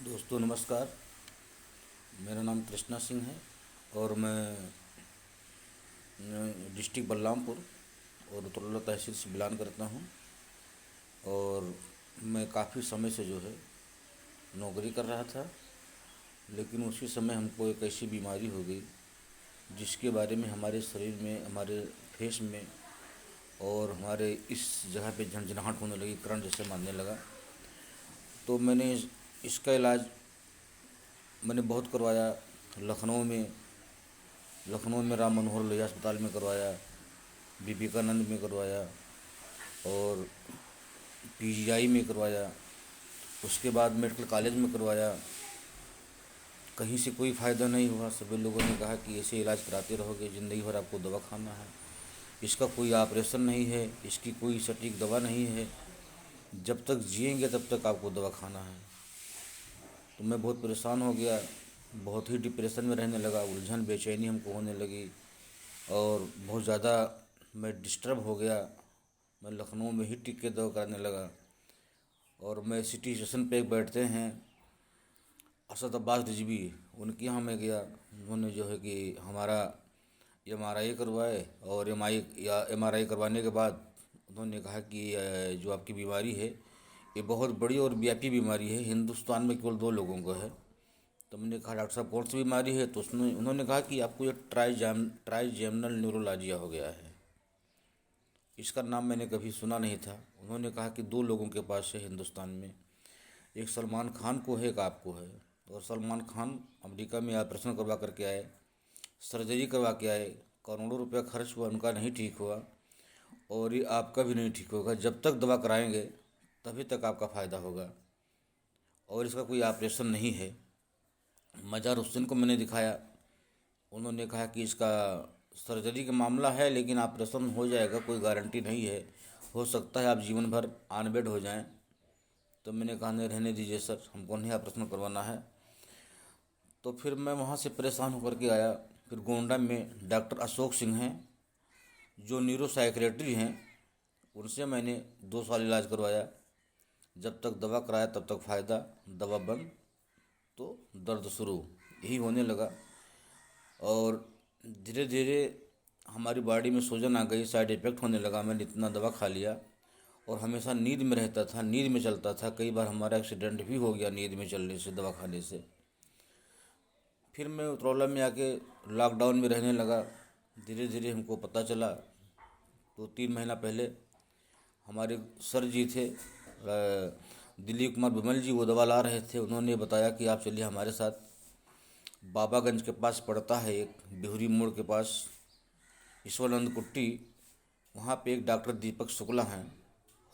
दोस्तों नमस्कार। मेरा नाम कृष्णा सिंह है और मैं डिस्ट्रिक्ट बलरामपुर और उत्तरला तहसील से बिलोंग करता हूँ। और मैं काफ़ी समय से जो है नौकरी कर रहा था, लेकिन उसी समय हमको एक ऐसी बीमारी हो गई जिसके बारे में हमारे शरीर में, हमारे फेस में और हमारे इस जगह पे झंझनाहट होने लगी, करंट जैसे मारने लगा। तो इसका इलाज मैंने बहुत करवाया। लखनऊ में लखनऊ में राम मनोहर लोहिया अस्पताल में करवाया, विवेकानंद में करवाया और पीजीआई में करवाया। उसके बाद मेडिकल कॉलेज में करवाया। कहीं से कोई फ़ायदा नहीं हुआ। सभी लोगों ने कहा कि ऐसे इलाज कराते रहोगे ज़िंदगी भर आपको दवा खाना है, इसका कोई ऑपरेशन नहीं है, इसकी कोई सटीक दवा नहीं है, जब तक जिएंगे तब तक आपको दवा खाना है। तो मैं बहुत परेशान हो गया, बहुत ही डिप्रेशन में रहने लगा, उलझन बेचैनी हमको होने लगी और बहुत ज़्यादा मैं डिस्टर्ब हो गया। मैं लखनऊ में ही टिक के दवा कराने लगा और मैं सिटी स्टेशन पे बैठते हैं असद अब्बास रिजवी, उनके यहाँ मैं गया। उन्होंने जो है कि हमारा एमआरआई करवाए और एमआरआई करवाने के बाद उन्होंने कहा कि जो आपकी बीमारी है ये बहुत बड़ी और व्यापी बीमारी है, हिंदुस्तान में केवल 2 लोगों को है। तो मैंने कहा डॉक्टर साहब कौन सी बीमारी है? तो उन्होंने कहा कि आपको ये ट्राइजेमिनल न्यूरोलॉजिया हो गया है। इसका नाम मैंने कभी सुना नहीं था। उन्होंने कहा कि 2 लोगों के पास है हिंदुस्तान में, एक सलमान खान को है, एक आपको है। और सलमान खान अमेरिका में ऑपरेशन करवा करके आए, सर्जरी करवा के आए, करोड़ों रुपया खर्च हुआ, उनका नहीं ठीक हुआ और ये आपका भी नहीं ठीक होगा। जब तक दवा कराएंगे तभी तक आपका फ़ायदा होगा और इसका कोई ऑपरेशन नहीं है। मज़ार हुसैन को मैंने दिखाया, उन्होंने कहा कि इसका सर्जरी का मामला है लेकिन ऑपरेशन हो जाएगा, कोई गारंटी नहीं है, हो सकता है आप जीवन भर ऑन बेड हो जाएं। तो मैंने कहा नहीं, रहने दीजिए सर, हमको नहीं ऑपरेशन करवाना है। तो फिर मैं वहाँ से परेशान होकर के आया। फिर गोंडा में डॉक्टर अशोक सिंह हैं जो न्यूरो साइकेट्री हैं, उनसे मैंने 2 साल इलाज करवाया। जब तक दवा कराया तब तक फ़ायदा, दवा बंद तो दर्द शुरू, यही होने लगा। और धीरे धीरे हमारी बॉडी में सूजन आ गई, साइड इफ़ेक्ट होने लगा। मैंने इतना दवा खा लिया और हमेशा नींद में रहता था, नींद में चलता था। कई बार हमारा एक्सीडेंट भी हो गया नींद में चलने से, दवा खाने से। फिर मैं उतरौला में आके लॉकडाउन में रहने लगा। धीरे धीरे हमको पता चला, तो 3 महीना पहले हमारे सर जी थे दिलीप कुमार बिमल जी, वो दवा ला रहे थे। उन्होंने बताया कि आप चलिए हमारे साथ, बाबागंज के पास पड़ता है एक, बिहुरी मोड़ के पास ईश्वरानंद कुट्टी, वहाँ पे एक डॉक्टर दीपक शुक्ला हैं,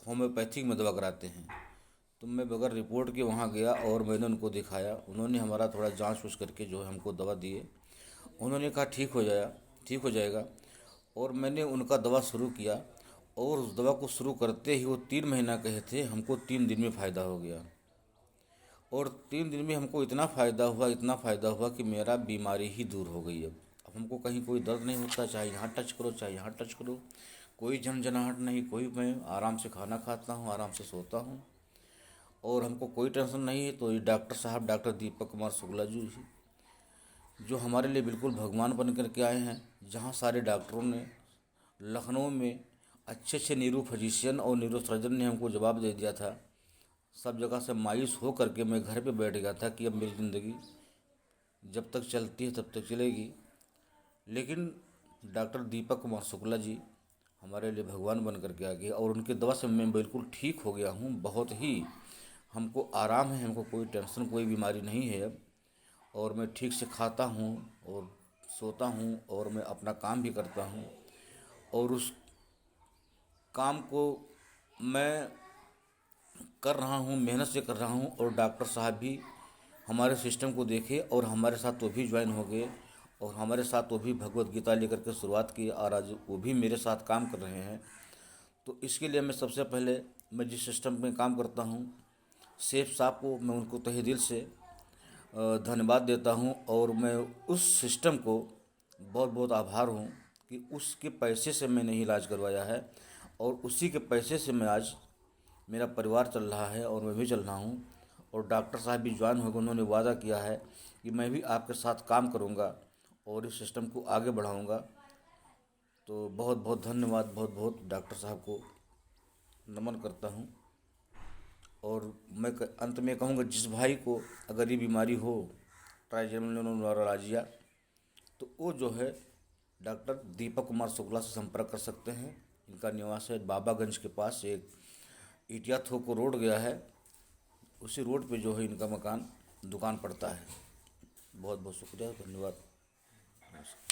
होम्योपैथिक में दवा कराते हैं। तो मैं बगैर रिपोर्ट के वहाँ गया और मैंने उनको दिखाया। उन्होंने हमारा थोड़ा जांच वाँच करके जो है हमको दवा दिए। उन्होंने कहा ठीक हो जाएगा। और मैंने उनका दवा शुरू किया और उस दवा को शुरू करते ही, वो 3 महीना कहे थे, हमको 3 दिन में फ़ायदा हो गया। और 3 दिन में हमको इतना फ़ायदा हुआ कि मेरा बीमारी ही दूर हो गई। अब हमको कहीं कोई दर्द नहीं होता, चाहे यहाँ टच करो चाहे यहाँ टच करो, कोई झंझनाहट नहीं, कोई, मैं आराम से खाना खाता हूँ, आराम से सोता हूँ और हमको कोई टेंशन नहीं है। तो ये डॉक्टर साहब, डॉक्टर दीपक कुमार शुक्ला जी, जो हमारे लिए बिल्कुल भगवान बन कर के आए हैं। जहाँ सारे डॉक्टरों ने लखनऊ में, अच्छे अच्छे न्यूरो फिजिशियन और न्यूरो सर्जन ने हमको जवाब दे दिया था, सब जगह से मायूस हो करके मैं घर पे बैठ गया था कि अब मेरी ज़िंदगी जब तक चलती है तब तक चलेगी। लेकिन डॉक्टर दीपक कुमार शुक्ला जी हमारे लिए भगवान बन करके आ गए और उनकी दवा से मैं बिल्कुल ठीक हो गया हूँ। बहुत ही हमको आराम है, हमको कोई टेंशन, कोई बीमारी नहीं है अब। और मैं ठीक से खाता हूँ और सोता हूँ और मैं अपना काम भी करता हूँ और उस काम को मैं कर रहा हूँ, मेहनत से कर रहा हूँ। और डॉक्टर साहब भी हमारे सिस्टम को देखे और हमारे साथ वो भी ज्वाइन हो गए और हमारे साथ वो भी भगवत गीता लेकर के शुरुआत की और आज वो भी मेरे साथ काम कर रहे हैं। तो इसके लिए मैं सबसे पहले, मैं जिस सिस्टम में काम करता हूँ, शेफ साहब को मैं उनको तहे दिल से धन्यवाद देता हूँ और मैं उस सिस्टम को बहुत बहुत आभार हूँ कि उसके पैसे से मैंने इलाज करवाया है और उसी के पैसे से मैं आज, मेरा परिवार चल रहा है और मैं भी चल रहा हूँ। और डॉक्टर साहब भी ज्वाइन हो गए। उन्होंने वादा किया है कि मैं भी आपके साथ काम करूँगा और इस सिस्टम को आगे बढ़ाऊँगा। तो बहुत बहुत धन्यवाद, बहुत बहुत डॉक्टर साहब को नमन करता हूँ। और मैं अंत में कहूँगा, जिस भाई को अगर ये बीमारी हो ट्राइजेमिनल न्यूरोलजिया, तो वो जो है डॉक्टर दीपक कुमार शुक्ला से संपर्क कर सकते हैं। इनका निवास है बाबागंज के पास, एक ईटिया थोको रोड गया है, उसी रोड पे जो है इनका मकान दुकान पड़ता है। बहुत बहुत शुक्रिया, धन्यवाद, नमस्कार।